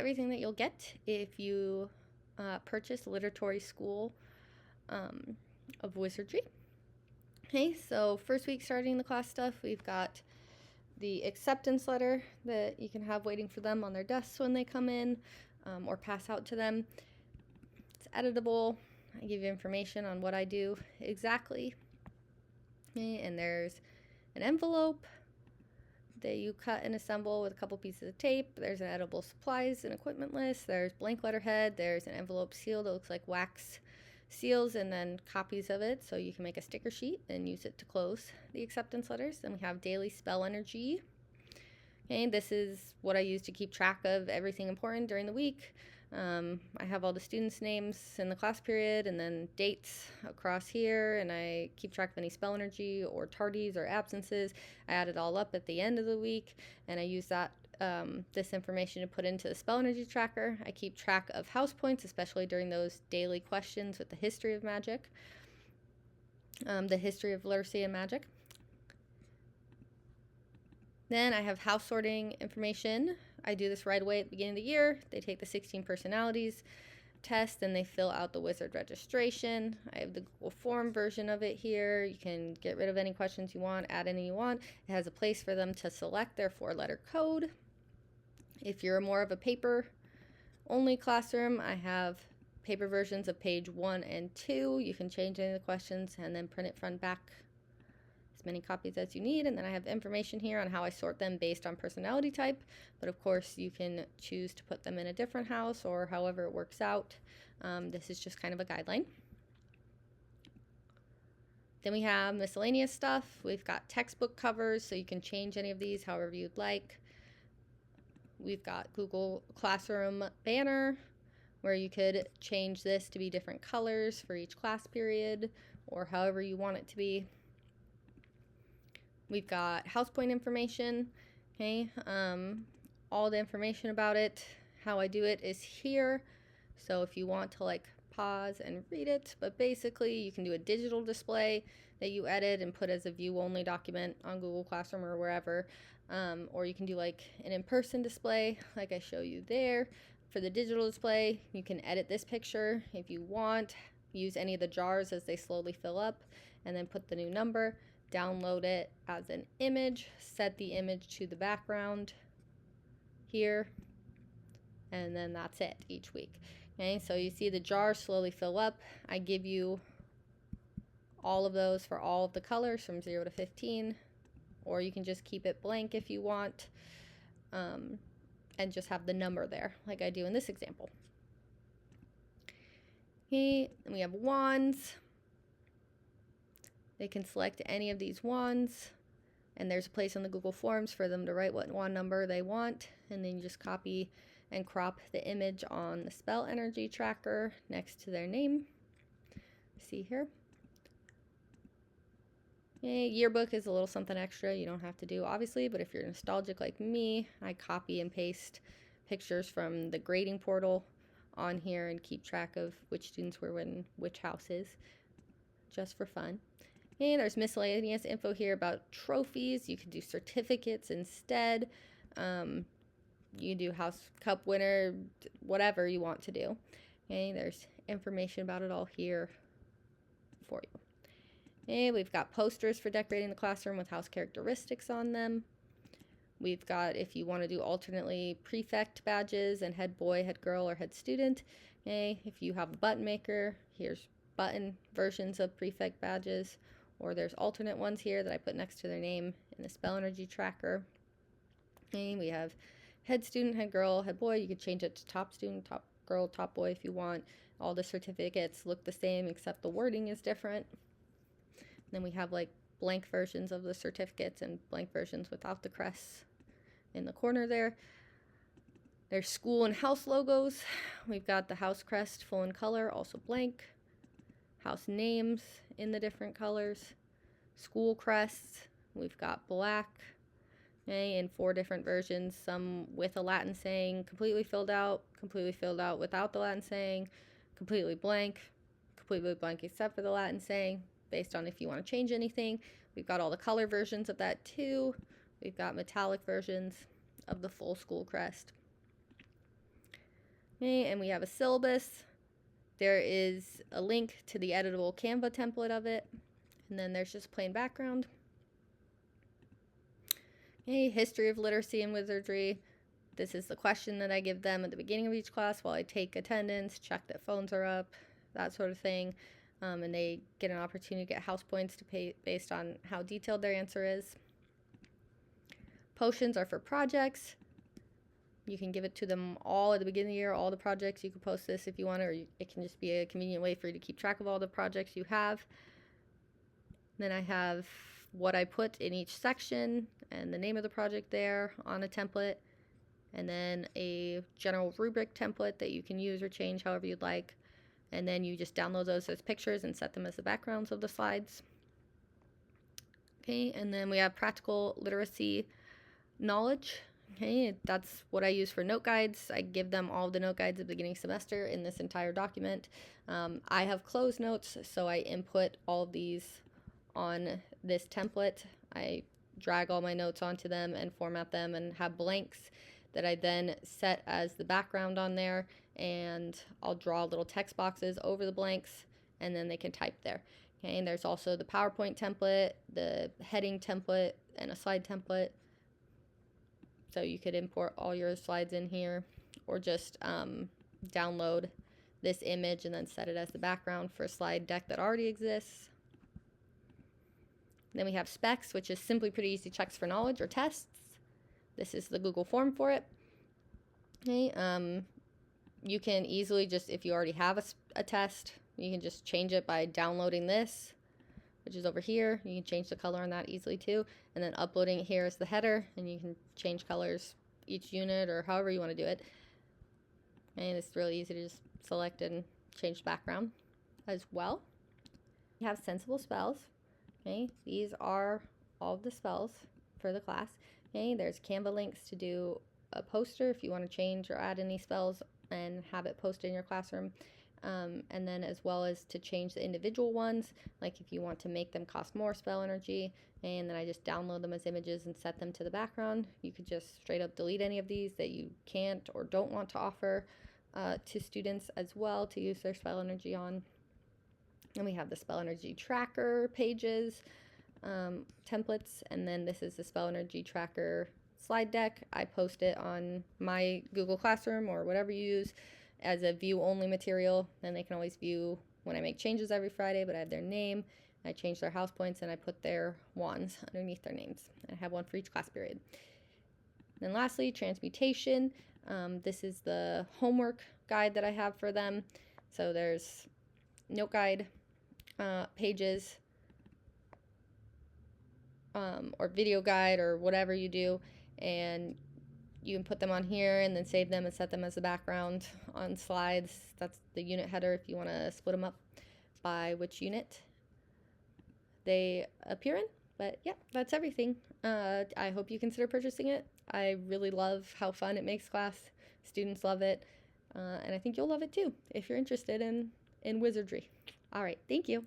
everything that you'll get if you purchase Literatory School of Wizardry. Okay, so first week starting the class stuff, we've got the acceptance letter that you can have waiting for them on their desks when they come in, or pass out to them. It's editable. I give you information on what I do exactly. Okay, and there's an envelope that you cut and assemble with a couple pieces of tape. There's an edible supplies and equipment list. There's blank letterhead. There's an envelope seal that looks like wax seals, and then copies of it so you can make a sticker sheet and use it to close the acceptance letters. Then we have daily spell energy. Okay, this is what I use to keep track of everything important during the week. I have all the students' names in the class period and then dates across here, and I keep track of any spell energy or tardies or absences. I add it all up at the end of the week, and I use that this information to put into the spell energy tracker. I keep track of house points, especially during those daily questions with the history of magic, the history of literacy and magic. Then I have house sorting information. I do this right away at the beginning of the year. They take the 16 personalities test and they fill out the wizard registration. I have the Google form version of it here. You can get rid of any questions you want, add any you want. It has a place for them to select their 4-letter code. If you're more of a paper only classroom, I have paper versions of page 1 and 2. You can change any of the questions and then print it front back, as many copies as you need. And then I have information here on how I sort them based on personality type, but of course you can choose to put them in a different house or however it works out. This is just kind of a guideline. Then we have miscellaneous stuff. We've got textbook covers, so you can change any of these however you'd like. We've got Google Classroom banner, where you could change this to be different colors for each class period or however you want it to be. We've got house point information, okay, all the information about it. How I do it is here, so if you want to like pause and read it, but basically you can do a digital display that you edit and put as a view-only document on Google Classroom or wherever, or you can do like an in-person display like I show you there. For the digital display, you can edit this picture if you want, use any of the jars as they slowly fill up, and then put the new number. Download it as an image, set the image to the background here, and then that's it each week. Okay, so you see the jar slowly fill up. I give you all of those for all of the colors from 0 to 15, or you can just keep it blank if you want, and just have the number there like I do in this example. Okay, and we have wands. They can select any of these wands, and there's a place on the Google Forms for them to write what wand number they want, and then you just copy and crop the image on the spell energy tracker next to their name. See here. Okay, yearbook is a little something extra you don't have to do, obviously, but if you're nostalgic like me, I copy and paste pictures from the grading portal on here and keep track of which students were in which houses, just for fun. Okay, there's miscellaneous info here about trophies. You can do certificates instead. You do house cup winner, whatever you want to do. Okay, there's information about it all here for you. Okay, we've got posters for decorating the classroom with house characteristics on them. We've got, if you want to do alternately, prefect badges and head boy, head girl, or head student. Okay, if you have a button maker, here's button versions of prefect badges, or there's alternate ones here that I put next to their name in the spell energy tracker. Okay, we have head student, head girl, head boy. You could change it to top student, top girl, top boy if you want. All the certificates look the same except the wording is different. And then we have like blank versions of the certificates and blank versions without the crests in the corner there. There's school and house logos. We've got the house crest full in color, also blank. House names in the different colors. School crests, we've got black, okay, in 4 different versions, some with a Latin saying, completely filled out without the Latin saying, completely blank except for the Latin saying, based on if you want to change anything. We've got all the color versions of that too. We've got metallic versions of the full school crest. Okay, and we have a syllabus. There is a link to the editable Canva template of it, and then there's just plain background. Okay, history of literacy and wizardry. This is the question that I give them at the beginning of each class while I take attendance, check that phones are up, that sort of thing. And they get an opportunity to get house points to pay based on how detailed their answer is. Potions are for projects. You can give it to them all at the beginning of the year, all the projects. You can post this if you want, or it can just be a convenient way for you to keep track of all the projects you have. Then I have what I put in each section and the name of the project there on a template, and then a general rubric template that you can use or change however you'd like. And then you just download those as pictures and set them as the backgrounds of the slides. Okay, and then we have practical literacy knowledge. Okay, that's what I use for note guides. I give them all the note guides at the beginning of semester in this entire document. I have closed notes, so I input all of these on this template. I drag all my notes onto them and format them and have blanks that I then set as the background on there, and I'll draw little text boxes over the blanks, and then they can type there. Okay, and there's also the PowerPoint template, the heading template, and a slide template. So you could import all your slides in here, or just download this image and then set it as the background for a slide deck that already exists. Then we have specs, which is simply pretty easy checks for knowledge or tests. This is the Google form for it. Okay, you can easily just, if you already have a test, you can just change it by downloading this, which is over here. You can change the color on that easily too, and then uploading it here as the header, and you can change colors each unit or however you want to do it. And it's really easy to just select and change the background as well. We have sensible spells. Okay, these are all of the spells for the class. Okay, there's Canva links to do a poster if you want to change or add any spells and have it posted in your classroom. And then as well as to change the individual ones, like if you want to make them cost more spell energy, and then I just download them as images and set them to the background. You could just straight up delete any of these that you can't or don't want to offer to students as well to use their spell energy on. And we have the spell energy tracker pages, templates, and then this is the spell energy tracker slide deck. I post it on my Google Classroom or whatever you use as a view only material. Then they can always view when I make changes every Friday, but I have their name, I change their house points, and I put their wands underneath their names. And I have one for each class period. Then lastly, transmutation. This is the homework guide that I have for them. So there's note guide pages, or video guide or whatever you do, and you can put them on here and then save them and set them as the background on slides. That's the unit header if you want to split them up by which unit they appear in. But yeah, that's everything. I hope you consider purchasing it. I really love how fun it makes class. Students love it, and I think you'll love it too if you're interested in wizardry. All right, thank you.